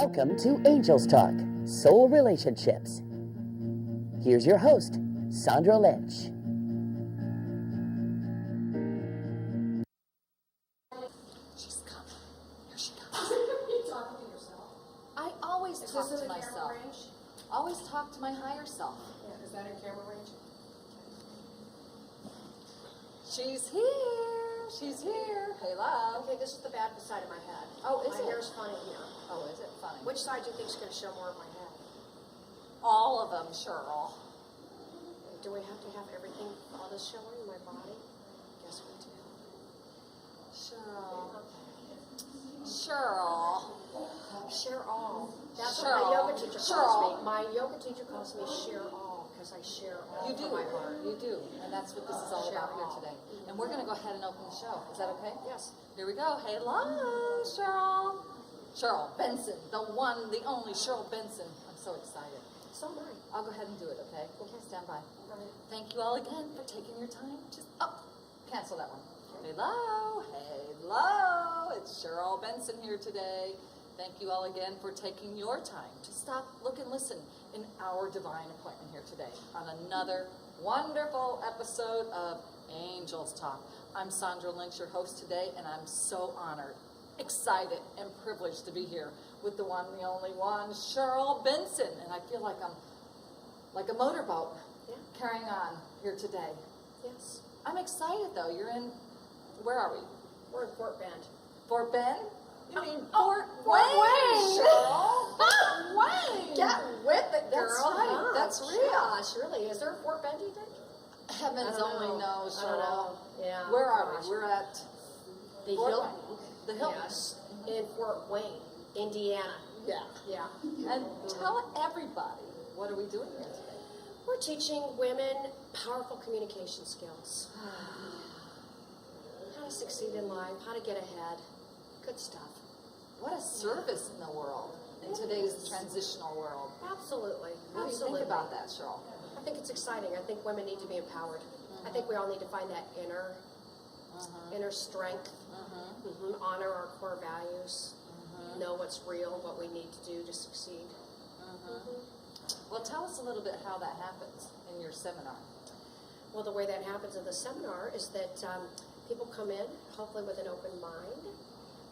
Welcome to Angels Talk, Soul Relationships. Here's your host, Sandra Lynch. She's coming. Here she comes. You talking to yourself? I always talk to myself. Always talk to my higher self. Yeah, is that in camera range? She's here. She's here. Hey, love. Okay, this is the bad side of my head. Oh, is my it? My hair's funny here. Oh, is it funny? Which side do you think is going to show more of my head? All of them, Sheryl. Do we have to have everything, all this showing in my body? Guess we do. Sheryl. Sheryl. Sheryl. That's Sheryl. what my yoga teacher calls Sheryl. me. My yoga teacher calls me Sheryl because I share all You do. from my heart. You do. And that's what this is all about here today. And we're going to go ahead and open the show. Is that okay? Yes. Here we go. Hey, love, Sheryl. Sheryl Benzon, the one, the only Sheryl Benzon. I'm so excited. So am I. I'll go ahead and do it, okay? Okay, stand by. Right. Thank you all again for taking your time. Just, cancel that one. Hello, hello. It's Sheryl Benzon here today. Thank you all again for taking your time to stop, look, and listen in our divine appointment here today on another wonderful episode of Angels Talk. I'm Sandra Lynch, your host today, and I'm so honored, excited, and privileged to be here with the one, the only one, Sheryl Benzon. And I feel like I'm like a motorboat carrying on here today. Yes. I'm excited though. You're in, where are we? We're in Fort Bend. Fort Bend? You mean Fort Wayne. Sheryl. Fort Wayne. Get with it, girl. That's right. Huh? That's real. Gosh, really. Is there a Fort Bend, do you think? Heavens only knows, I don't Sheryl. know. Yeah. Where are Gosh. we? We're at The Fort Hilton. Wayne. The Hilton. Yes. In Fort Wayne, Indiana. Yeah. Yeah. And tell everybody, what are we doing here today? We're teaching women powerful communication skills. How to succeed in life, how to get ahead. Good stuff. What a service in the world, in today's transitional world. Absolutely. What do you think about that, Sheryl? I think it's exciting. I think women need to be empowered. I think we all need to find that inner strength, honor our core values, know what's real, what we need to do to succeed. Well, tell us a little bit how that happens in your seminar. Well, the way that happens in the seminar is that people come in, hopefully with an open mind,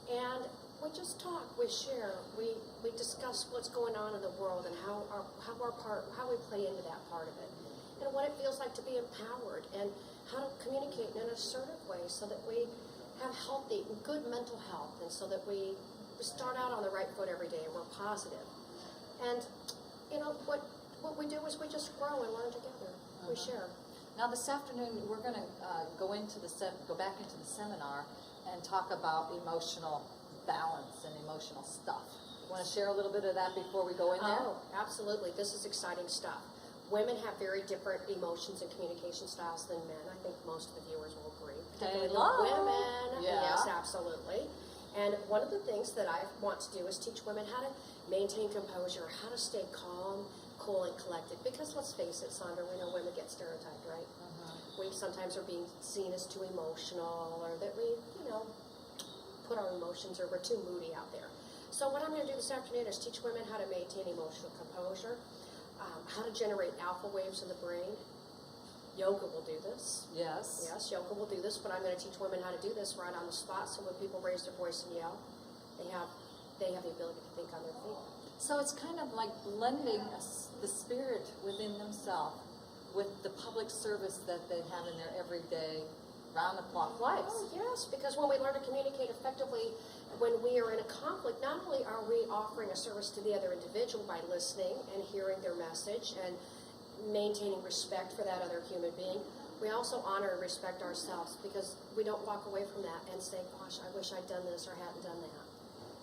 and we just talk, we share, we discuss what's going on in the world and how we play into that part of it, and what it feels like to be empowered, and how to communicate in an assertive way so that we have healthy, good mental health, and so that we start out on the right foot every day and we're positive. And you know what we do is we just grow and learn together. We share. Now this afternoon we're going to go back into the seminar and talk about emotional balance and emotional stuff. You want to share a little bit of that before we go in there? Oh, absolutely. This is exciting stuff. Women have very different emotions and communication styles than men. I think most of the viewers will agree. Particularly women. Yeah. Yes, absolutely. And one of the things that I want to do is teach women how to maintain composure, how to stay calm, cool, and collected. Because let's face it, Sandra, we know women get stereotyped, right? We sometimes are being seen as too emotional, or that we, put our emotions, or we're too moody out there. So what I'm going to do this afternoon is teach women how to maintain emotional composure, how to generate alpha waves in the brain. Yoga will do this. Yes. Yes, yoga will do this, but I'm going to teach women how to do this right on the spot, so when people raise their voice and yell, they have the ability to think on their feet. So it's kind of like blending the spirit within themselves with the public service that they have in their everyday, round-the-clock lives. Oh, yes, because when we learn to communicate effectively, when we are in a conflict, not only are we offering a service to the other individual by listening and hearing their message and maintaining respect for that other human being, we also honor and respect ourselves, because we don't walk away from that and say, gosh, I wish I'd done this or hadn't done that.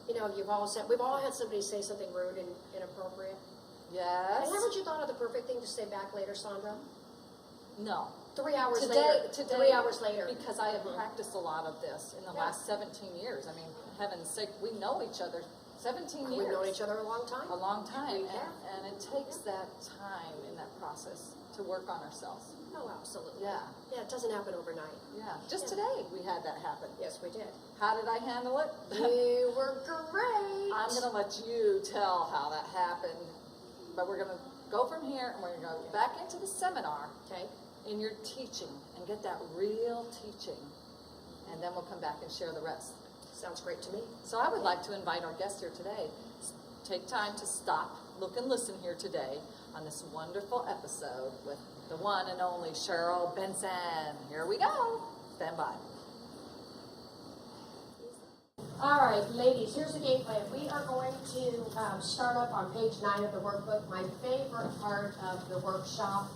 We've all had somebody say something rude and inappropriate. Yes. And haven't you thought of the perfect thing to say back later, Sandra? No. 3 hours Today, later. 3 hours later. Because I have practiced a lot of this in the last 17 years. I mean, heaven's sake, we know each other 17 We've years. known each other a long time. A long time, We have. and it takes that time in that process to work on ourselves. Oh, absolutely. Yeah, Yeah, it doesn't happen overnight. yeah. Just Yeah. today we had that happen. Yes, we did. How did I handle it? You were great. I'm going to let you tell how that happened, but we're going to go from here and we're going to go back into the seminar Okay. in your teaching and get that real teaching, and then we'll come back and share the rest. Sounds great to me. So I would like to invite our guest here today. Take time to stop, look and listen here today on this wonderful episode with the one and only Sheryl Benzon. Here we go. Stand by. All right, ladies, here's the game plan. We are going to start up on page 9 of the workbook, my favorite part of the workshop,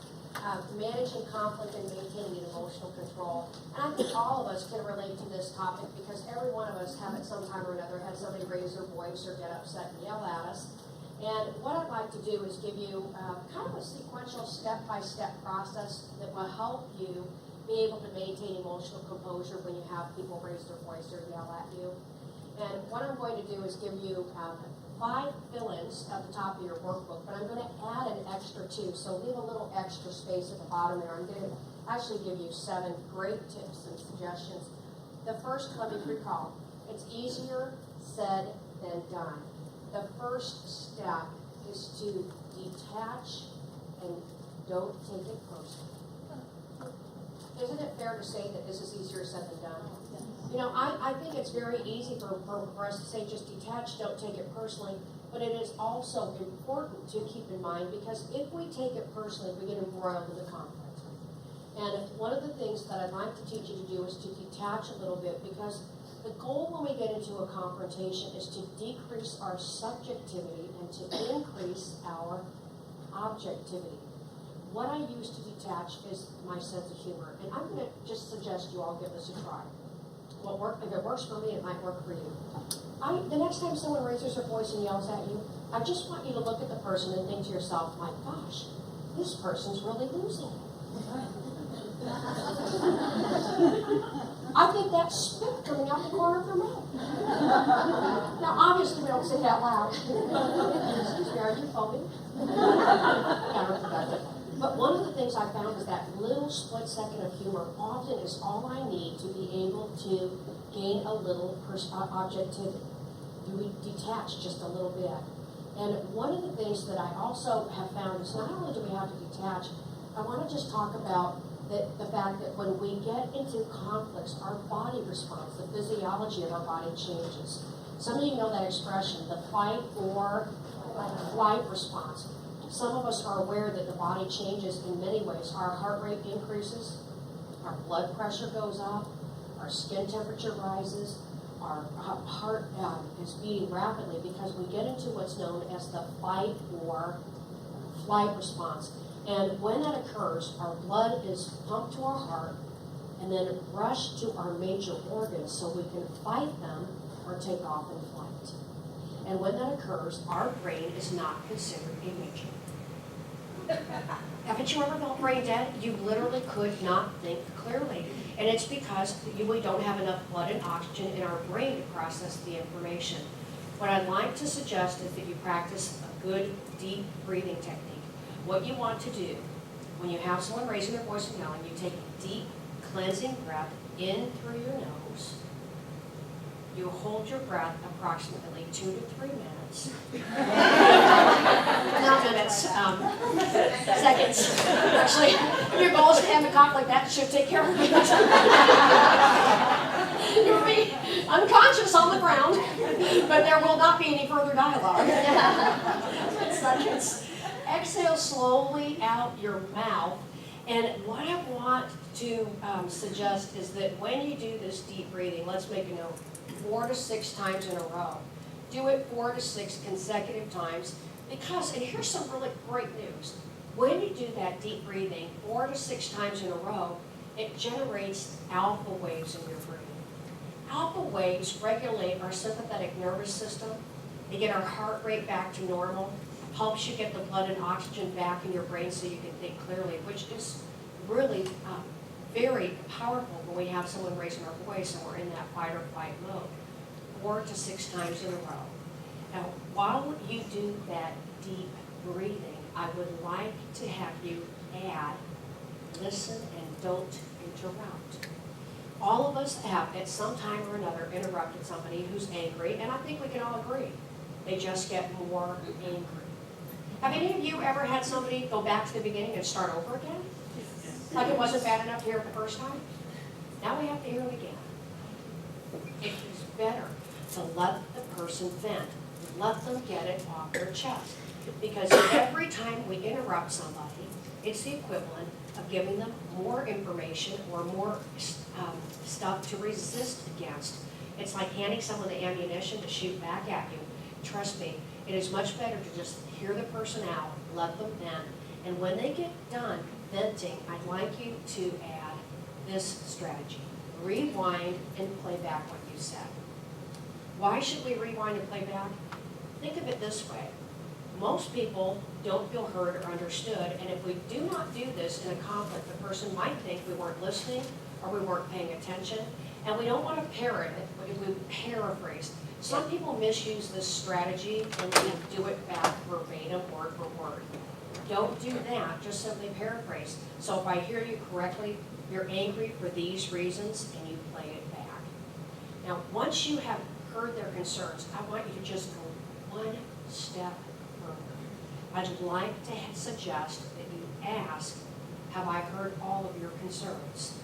managing conflict and maintaining emotional control. And I think all of us can relate to this topic because every one of us have at some time or another had somebody raise their voice or get upset and yell at us. And what I'd like to do is give you kind of a sequential step-by-step process that will help you be able to maintain emotional composure when you have people raise their voice or yell at you. And what I'm going to do is give you 5 fill-ins at the top of your workbook, but I'm going to add an extra 2, so leave a little extra space at the bottom there. I'm going to actually give you 7 great tips and suggestions. The first, let me recall, it's easier said than done. The first step is to detach and don't take it personally. Isn't it fair to say that this is easier said than done? You know, I think it's very easy for us to say just detach, don't take it personally, but it is also important to keep in mind because if we take it personally, we get embroiled in the conflict. And one of the things that I'd like to teach you to do is to detach a little bit because the goal when we get into a confrontation is to decrease our subjectivity and to increase our objectivity. What I use to detach is my sense of humor, and I'm going to just suggest you all give this a try. If it works for me, it might work for you. The next time someone raises their voice and yells at you, I just want you to look at the person and think to yourself, my gosh, this person's really losing it. I think that's spit coming out the corner of their mouth. Now, obviously, we don't say that loud. Excuse me, are you foaming? But one of the things I found is that little split second of humor often is all I need to be able to gain a little objectivity. We detach just a little bit. And one of the things that I also have found is not only do we have to detach, I want to just talk about the fact that when we get into conflicts, our body response, the physiology of our body changes. Some of you know that expression, the fight or flight response. Some of us are aware that the body changes in many ways. Our heart rate increases, our blood pressure goes up, our skin temperature rises, our heart is beating rapidly because we get into what's known as the fight or flight response. And when that occurs, our blood is pumped to our heart and then rushed to our major organs so we can fight them or take off in flight. And when that occurs, our brain is not considered a major. Haven't you ever felt brain dead? You literally could not think clearly. And it's because we don't have enough blood and oxygen in our brain to process the information. What I'd like to suggest is that you practice a good deep breathing technique. What you want to do when you have someone raising their voice and yelling, you take a deep cleansing breath in through your nose. You hold your breath approximately 2 to 3 minutes. Not minutes, seconds. Actually, if your goal is to end the conflict, that should take care of it. You'll be unconscious on the ground, but there will not be any further dialogue. Seconds. Exhale slowly out your mouth. And what I want to suggest is that when you do this deep breathing, let's make a note, 4 to 6 times in a row. Do it 4 to 6 consecutive times because, and here's some really great news, when you do that deep breathing 4 to 6 times in a row, it generates alpha waves in your brain. Alpha waves regulate our sympathetic nervous system. They get our heart rate back to normal, helps you get the blood and oxygen back in your brain so you can think clearly, which is really very powerful when we have someone raising our voice and we're in that fight or flight mode. 4 to 6 times in a row. Now, while you do that deep breathing, I would like to have you add, listen and don't interrupt. All of us have at some time or another interrupted somebody who's angry, and I think we can all agree. They just get more angry. Have any of you ever had somebody go back to the beginning and start over again? Like it wasn't bad enough to hear it the first time? Now we have to hear it again. It is better to let the person vent. Let them get it off their chest. Because every time we interrupt somebody, it's the equivalent of giving them more information or more stuff to resist against. It's like handing someone the ammunition to shoot back at you. Trust me, it is much better to just hear the person out, let them vent, and when they get done venting, I'd like you to add this strategy. Rewind and play back what you said. Why should we rewind and play back? Think of it this way. Most people don't feel heard or understood, and if we do not do this in a conflict, the person might think we weren't listening or we weren't paying attention, and we don't want to parrot it, we paraphrase. Some people misuse this strategy and they do it back verbatim, word for word. Don't do that, just simply paraphrase. So if I hear you correctly, you're angry for these reasons, and you play it back. Now, once you have heard their concerns, I want you to just go one step further. I'd like to suggest that you ask, have I heard all of your concerns?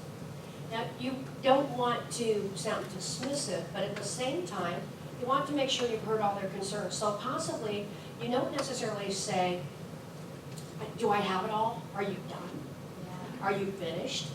Now, you don't want to sound dismissive, but at the same time, you want to make sure you've heard all their concerns. So possibly, you don't necessarily say, do I have it all? Are you done? Are you finished?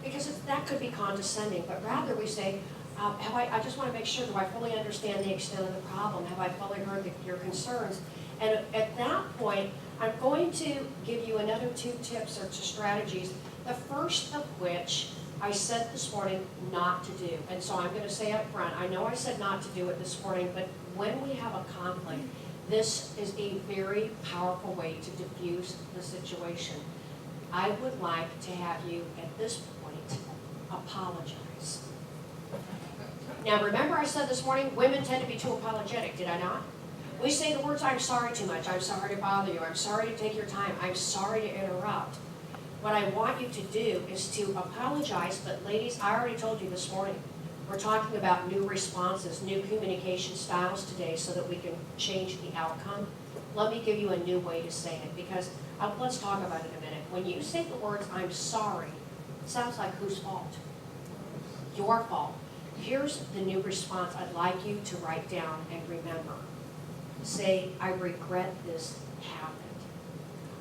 Because that could be condescending, but rather we say, I just want to make sure, do I fully understand the extent of the problem? Have I fully heard your concerns? And at that point, I'm going to give you another 2 tips or 2 strategies, the first of which I said this morning not to do. And so I'm going to say up front, I know I said not to do it this morning, but when we have a conflict, this is a very powerful way to diffuse the situation. I would like to have you, at this point, apologize. Now remember I said this morning, women tend to be too apologetic, did I not? We say the words, I'm sorry too much, I'm sorry to bother you, I'm sorry to take your time, I'm sorry to interrupt. What I want you to do is to apologize, but ladies, I already told you this morning, we're talking about new responses, new communication styles today so that we can change the outcome. Let me give you a new way to say it, because let's talk about it a minute. When you say the words, I'm sorry, it sounds like whose fault? Your fault. Here's the new response I'd like you to write down and remember. Say, I regret this happened.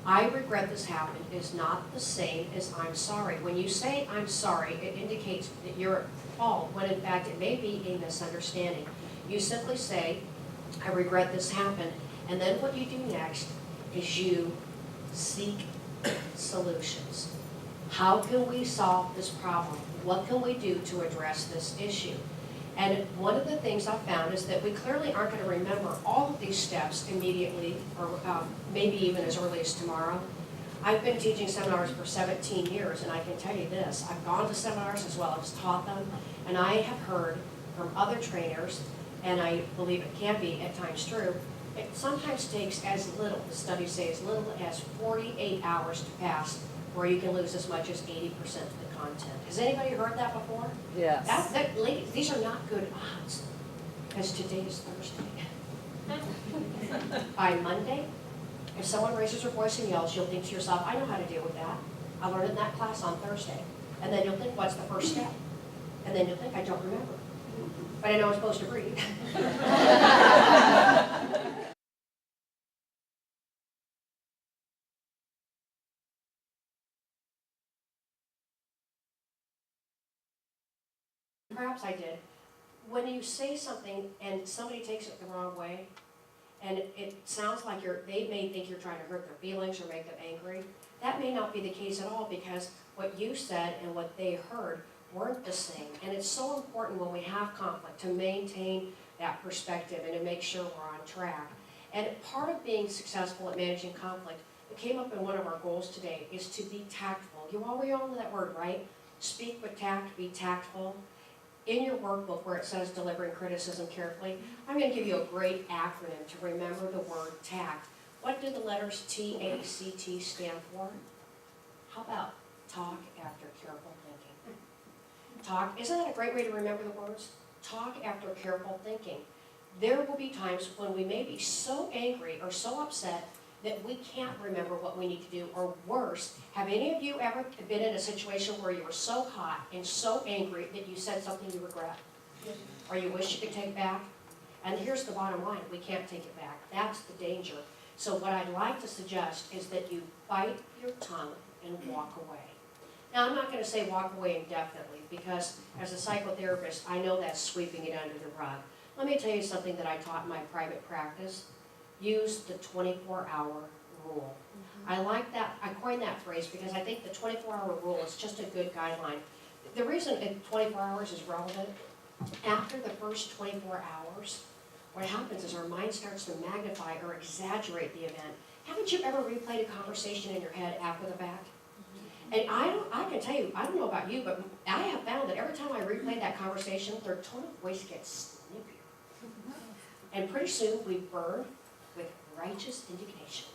I regret this happened is not the same as I'm sorry. When you say I'm sorry, it indicates that you're at fault, when in fact it may be a misunderstanding. You simply say, I regret this happened, and then what you do next is you seek solutions. How can we solve this problem? What can we do to address this issue? And one of the things I found is that we clearly aren't going to remember all of these steps immediately, or maybe even as early as tomorrow. I've been teaching seminars for 17 years, and I can tell you this. I've gone to seminars as well as taught them, and I have heard from other trainers, and I believe it can be at times true, it sometimes takes as little, the studies say, as little as 48 hours to pass, where you can lose as much as 80% of the content. Has anybody heard that before? Yes. Ladies, these are not good odds, because today is Thursday. By Monday, if someone raises her voice and yells, you'll think to yourself, I know how to deal with that. I learned in that class on Thursday. And then you'll think, what's the first step? And then you'll think, I don't remember. But I know I'm supposed to breathe. Perhaps I did. When you say something and somebody takes it the wrong way, and it sounds like they may think you're trying to hurt their feelings or make them angry, that may not be the case at all, because what you said and what they heard weren't the same. And it's so important when we have conflict to maintain that perspective and to make sure we're on track. And part of being successful at managing conflict, it came up in one of our goals today, is to be tactful. We all know that word, right? Speak with tact, be tactful. in your workbook where it says delivering criticism carefully, I'm going to give you a great acronym to remember the word tact. What do the letters T-A-C-T stand for? How about talk after careful thinking? Talk, isn't that a great way to remember the words? Talk after careful thinking. There will be times when we may be so angry or so upset that we can't remember what we need to do, or worse, have any of you ever been in a situation where you were so hot and so angry that you said something you regret, or you wish you could take back? And here's the bottom line, we can't take it back. That's the danger. So what I'd like to suggest is that you bite your tongue and walk away. Now, I'm not going to say walk away indefinitely, because as a psychotherapist, I know that's sweeping it under the rug. Let me tell you something that I taught in my private practice. Use the 24-hour rule. I like that, I coined that phrase because I think the 24-hour rule is just a good guideline. The reason 24 hours is relevant, after the first 24 hours, what happens is our mind starts to magnify or exaggerate the event. Haven't you ever replayed a conversation in your head after the fact? And I can tell you, I don't know about you, but I have found that every time I replay that conversation, their tone of voice gets snippier. And pretty soon we burn with righteous indignation.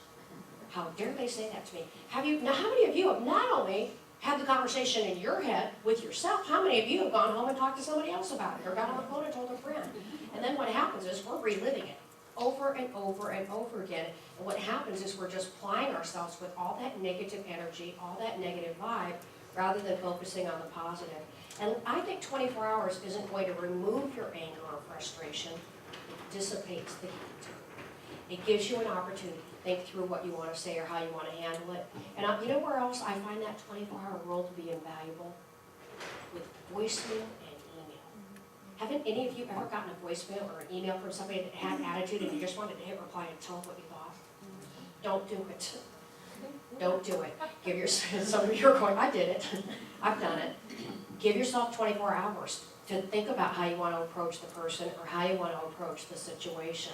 How dare they say that to me? Now how many of you have not only had the conversation in your head with yourself, how many of you have gone home and talked to somebody else about it, or got on the phone and told a friend? And then what happens is we're reliving it over and over and over again. And what happens is we're just plying ourselves with all that negative energy, all that negative vibe, rather than focusing on the positive. And I think 24 hours isn't going to remove your anger or frustration. It dissipates the heat. It gives you an opportunity to think through what you want to say or how you want to handle it. And you know where else I find that 24-hour rule to be invaluable? With voicemail and email. Haven't any of you ever gotten a voicemail or an email from somebody that had attitude and you just wanted to hit reply and tell them what you thought? Don't do it. Don't do it. Give yourself, some of you are going, I did it. I've done it. Give yourself 24 hours to think about how you want to approach the person or how you want to approach the situation.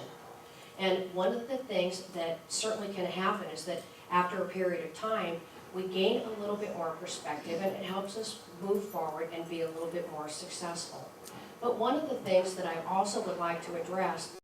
And one of the things that certainly can happen is that after a period of time, we gain a little bit more perspective and it helps us move forward and be a little bit more successful. But one of the things that I also would like to address